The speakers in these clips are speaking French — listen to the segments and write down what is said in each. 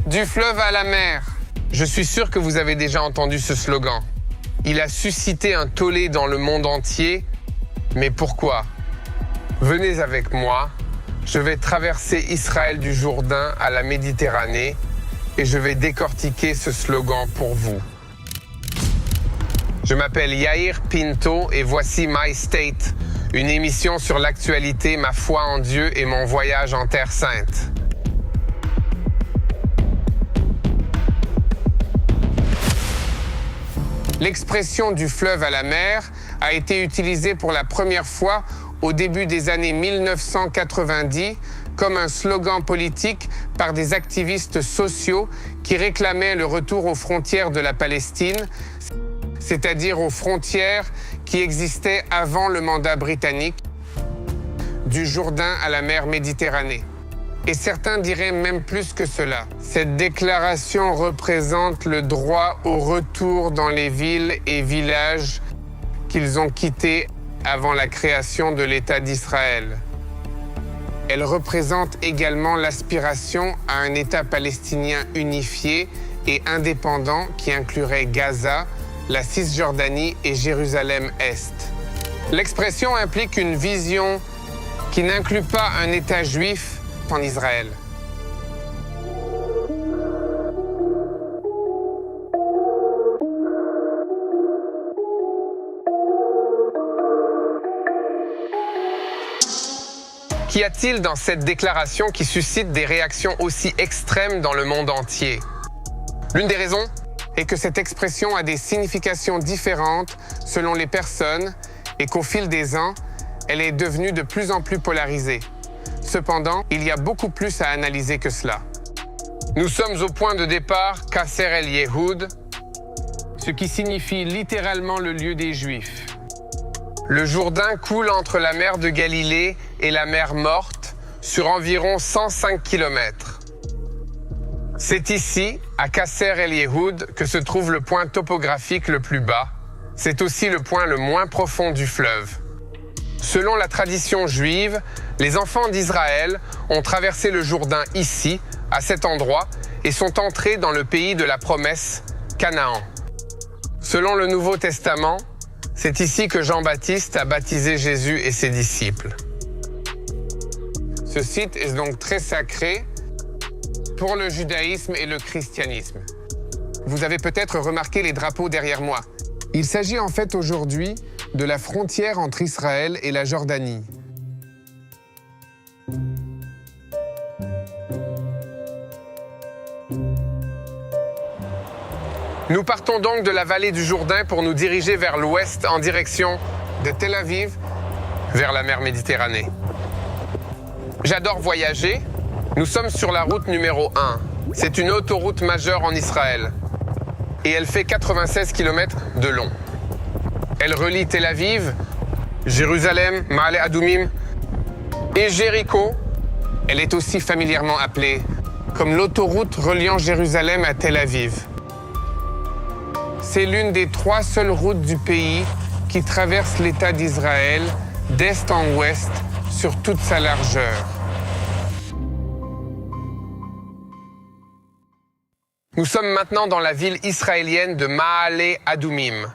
Du fleuve à la mer. Je suis sûr que vous avez déjà entendu ce slogan. Il a suscité un tollé dans le monde entier. Mais pourquoi? Venez avec moi. Je vais traverser Israël du Jourdain à la Méditerranée et je vais décortiquer ce slogan pour vous. Je m'appelle Yair Pinto et voici My State, une émission sur l'actualité, ma foi en Dieu et mon voyage en Terre Sainte. L'expression du fleuve à la mer a été utilisée pour la première fois au début des années 1990 comme un slogan politique par des activistes sociaux qui réclamaient le retour aux frontières de la Palestine, c'est-à-dire aux frontières qui existaient avant le mandat britannique, du Jourdain à la mer Méditerranée. Et certains diraient même plus que cela. Cette déclaration représente le droit au retour dans les villes et villages qu'ils ont quittés avant la création de l'État d'Israël. Elle représente également l'aspiration à un État palestinien unifié et indépendant qui inclurait Gaza, la Cisjordanie et Jérusalem-Est. L'expression implique une vision qui n'inclut pas un État juif en Israël. Qu'y a-t-il dans cette déclaration qui suscite des réactions aussi extrêmes dans le monde entier? L'une des raisons est que cette expression a des significations différentes selon les personnes et qu'au fil des ans, elle est devenue de plus en plus polarisée. Cependant, il y a beaucoup plus à analyser que cela. Nous sommes au point de départ Qasser el-Yehoud, ce qui signifie littéralement le lieu des Juifs. Le Jourdain coule entre la mer de Galilée et la mer Morte sur environ 105 km. C'est ici, à Qasser el-Yehoud, que se trouve le point topographique le plus bas. C'est aussi le point le moins profond du fleuve. Selon la tradition juive, les enfants d'Israël ont traversé le Jourdain ici, à cet endroit, et sont entrés dans le pays de la promesse, Canaan. Selon le Nouveau Testament, c'est ici que Jean-Baptiste a baptisé Jésus et ses disciples. Ce site est donc très sacré pour le judaïsme et le christianisme. Vous avez peut-être remarqué les drapeaux derrière moi. Il s'agit en fait aujourd'hui de la frontière entre Israël et la Jordanie. Nous partons donc de la vallée du Jourdain pour nous diriger vers l'ouest en direction de Tel Aviv, vers la mer Méditerranée. J'adore voyager. Nous sommes sur la route numéro 1. C'est une autoroute majeure en Israël. Et elle fait 96 km de long. Elle relie Tel Aviv, Jérusalem, Maale Adumim et Jéricho. Elle est aussi familièrement appelée comme l'autoroute reliant Jérusalem à Tel Aviv. C'est l'une des 3 seules routes du pays qui traverse l'État d'Israël d'est en ouest sur toute sa largeur. Nous sommes maintenant dans la ville israélienne de Maale Adumim.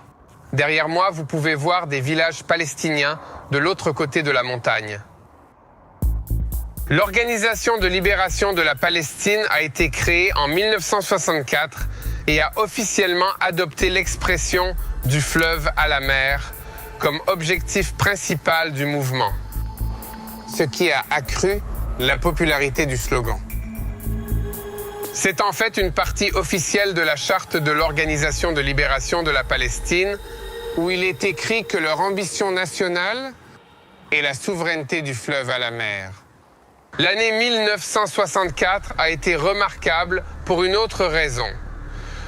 Derrière moi, vous pouvez voir des villages palestiniens de l'autre côté de la montagne. L'Organisation de libération de la Palestine a été créée en 1964 et a officiellement adopté l'expression du fleuve à la mer comme objectif principal du mouvement, ce qui a accru la popularité du slogan. C'est en fait une partie officielle de la charte de l'Organisation de libération de la Palestine où il est écrit que leur ambition nationale est la souveraineté du fleuve à la mer. L'année 1964 a été remarquable pour une autre raison.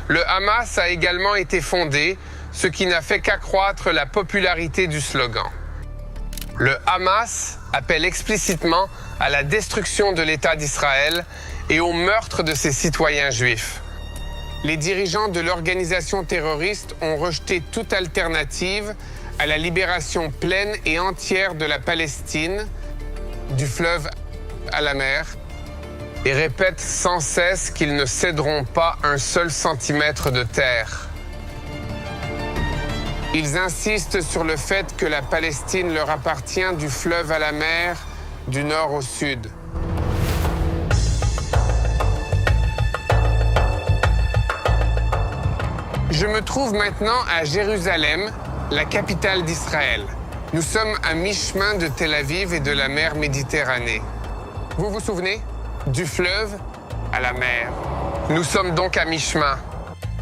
Le Hamas a également été fondé, ce qui n'a fait qu'accroître la popularité du slogan. Le Hamas appelle explicitement à la destruction de l'État d'Israël et au meurtre de ses citoyens juifs. Les dirigeants de l'organisation terroriste ont rejeté toute alternative à la libération pleine et entière de la Palestine, du fleuve à la mer, et répètent sans cesse qu'ils ne céderont pas un seul centimètre de terre. Ils insistent sur le fait que la Palestine leur appartient du fleuve à la mer, du nord au sud. Je me trouve maintenant à Jérusalem, la capitale d'Israël. Nous sommes à mi-chemin de Tel Aviv et de la mer Méditerranée. Vous vous souvenez? Du fleuve à la mer. Nous sommes donc à mi-chemin.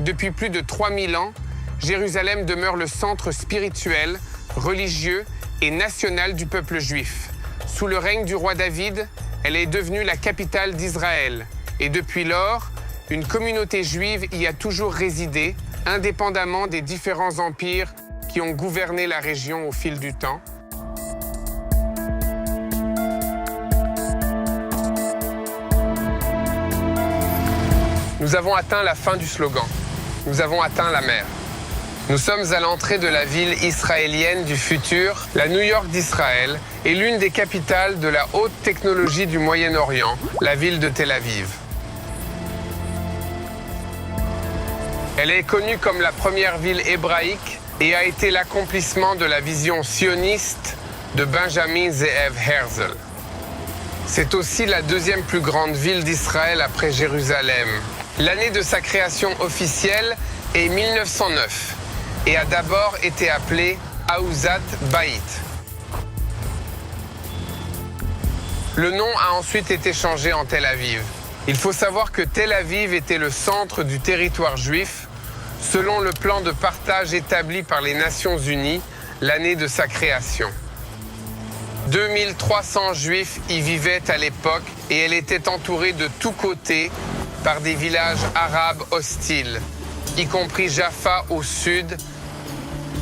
Depuis plus de 3000 ans, Jérusalem demeure le centre spirituel, religieux et national du peuple juif. Sous le règne du roi David, elle est devenue la capitale d'Israël. Et depuis lors, une communauté juive y a toujours résidé, indépendamment des différents empires qui ont gouverné la région au fil du temps. Nous avons atteint la fin du slogan. Nous avons atteint la mer. Nous sommes à l'entrée de la ville israélienne du futur. La New York d'Israël est l'une des capitales de la haute technologie du Moyen-Orient, la ville de Tel Aviv. Elle est connue comme la première ville hébraïque et a été l'accomplissement de la vision sioniste de Benjamin Zeev Herzl. C'est aussi la deuxième plus grande ville d'Israël après Jérusalem. L'année de sa création officielle est 1909 et a d'abord été appelée Ahuzat Bait. Le nom a ensuite été changé en Tel Aviv. Il faut savoir que Tel Aviv était le centre du territoire juif selon le plan de partage établi par les Nations Unies l'année de sa création. 2300 juifs y vivaient à l'époque et elle était entourée de tous côtés par des villages arabes hostiles, y compris Jaffa au sud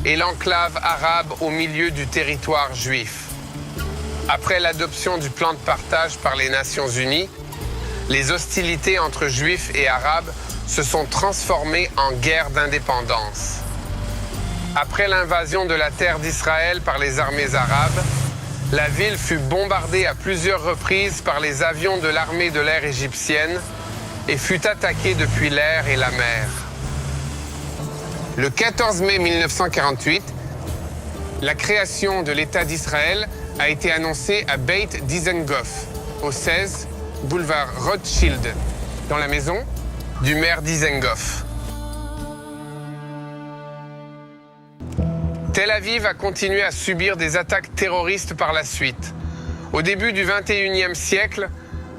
et l'enclave arabe au milieu du territoire juif. Après l'adoption du plan de partage par les Nations Unies, les hostilités entre juifs et arabes se sont transformées en guerre d'indépendance. Après l'invasion de la terre d'Israël par les armées arabes, la ville fut bombardée à plusieurs reprises par les avions de l'armée de l'air égyptienne et fut attaquée depuis l'air et la mer. Le 14 mai 1948, la création de l'État d'Israël a été annoncée à Beit Dizengoff, au 16 boulevard Rothschild, dans la maison du maire Dizengoff. Tel Aviv a continué à subir des attaques terroristes par la suite. Au début du XXIe siècle,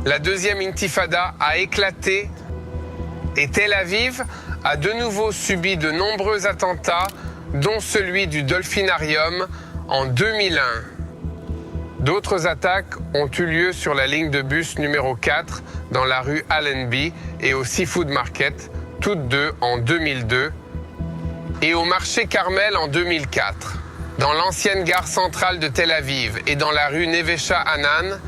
la deuxième intifada a éclaté et Tel Aviv a de nouveau subi de nombreux attentats, dont celui du Dolphinarium en 2001. D'autres attaques ont eu lieu sur la ligne de bus numéro 4 dans la rue Allenby et au Seafood Market, toutes deux en 2002, et au marché Carmel en 2004. Dans l'ancienne gare centrale de Tel Aviv et dans la rue Nevesha Hanan,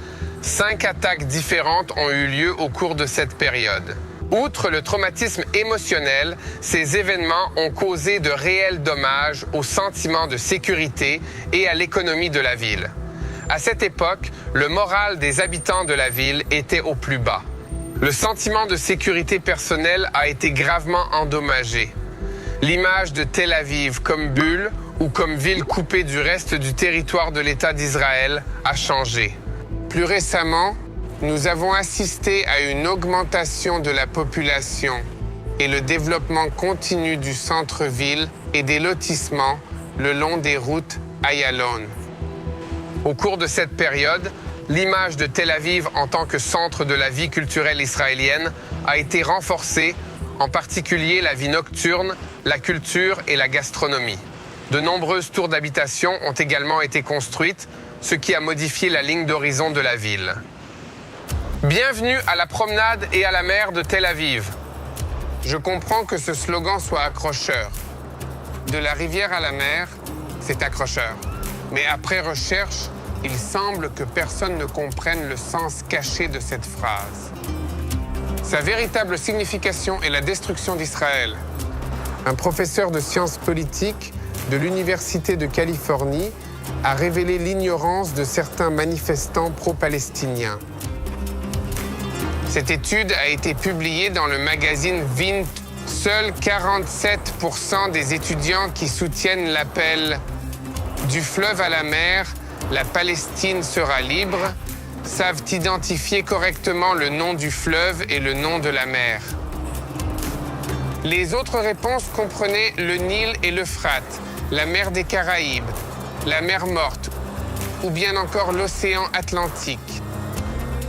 5 attaques différentes ont eu lieu au cours de cette période. Outre le traumatisme émotionnel, ces événements ont causé de réels dommages au sentiment de sécurité et à l'économie de la ville. À cette époque, le moral des habitants de la ville était au plus bas. Le sentiment de sécurité personnelle a été gravement endommagé. L'image de Tel Aviv comme bulle ou comme ville coupée du reste du territoire de l'État d'Israël a changé. Plus récemment, nous avons assisté à une augmentation de la population et le développement continu du centre-ville et des lotissements le long des routes Ayalon. Au cours de cette période, l'image de Tel Aviv en tant que centre de la vie culturelle israélienne a été renforcée, en particulier la vie nocturne, la culture et la gastronomie. De nombreuses tours d'habitation ont également été construites, ce qui a modifié la ligne d'horizon de la ville. Bienvenue à la promenade et à la mer de Tel Aviv. Je comprends que ce slogan soit accrocheur. De la rivière à la mer, c'est accrocheur. Mais après recherche, il semble que personne ne comprenne le sens caché de cette phrase. Sa véritable signification est la destruction d'Israël. Un professeur de sciences politiques de l'Université de Californie a révélé l'ignorance de certains manifestants pro-palestiniens. Cette étude a été publiée dans le magazine Vint. Seuls 47% des étudiants qui soutiennent l'appel « Du fleuve à la mer, la Palestine sera libre » savent identifier correctement le nom du fleuve et le nom de la mer. Les autres réponses comprenaient le Nil et l'Euphrate, la mer des Caraïbes, la mer Morte ou bien encore l'océan Atlantique.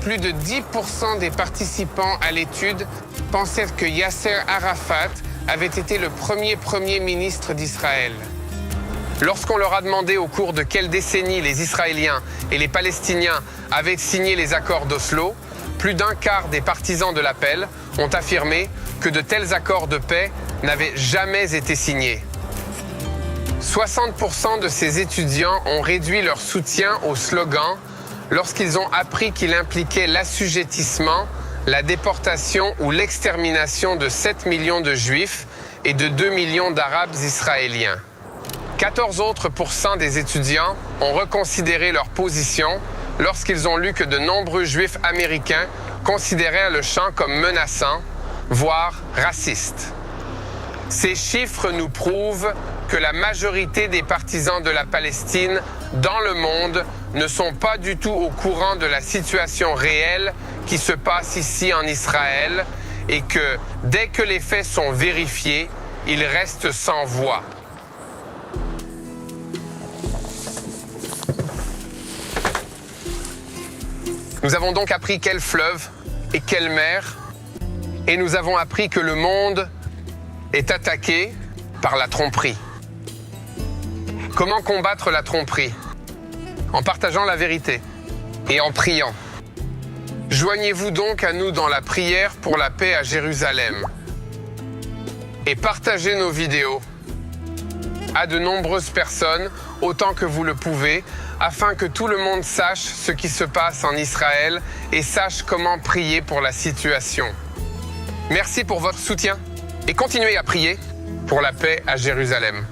Plus de 10% des participants à l'étude pensaient que Yasser Arafat avait été le premier ministre d'Israël. Lorsqu'on leur a demandé au cours de quelle décennie les Israéliens et les Palestiniens avaient signé les accords d'Oslo, plus d'un quart des partisans de l'appel ont affirmé que de tels accords de paix n'avaient jamais été signés. 60% de ces étudiants ont réduit leur soutien au slogan lorsqu'ils ont appris qu'il impliquait l'assujettissement, la déportation ou l'extermination de 7 millions de Juifs et de 2 millions d'Arabes israéliens. 14 autres % des étudiants ont reconsidéré leur position lorsqu'ils ont lu que de nombreux Juifs américains considéraient le chant comme menaçant, voire raciste. Ces chiffres nous prouvent que la majorité des partisans de la Palestine dans le monde ne sont pas du tout au courant de la situation réelle qui se passe ici en Israël et que, dès que les faits sont vérifiés, ils restent sans voix. Nous avons donc appris quel fleuve et quelle mer, et nous avons appris que le monde est attaqué par la tromperie. Comment combattre la tromperie? En partageant la vérité et en priant. Joignez-vous donc à nous dans la prière pour la paix à Jérusalem. Et partagez nos vidéos à de nombreuses personnes, autant que vous le pouvez, afin que tout le monde sache ce qui se passe en Israël et sache comment prier pour la situation. Merci pour votre soutien et continuez à prier pour la paix à Jérusalem.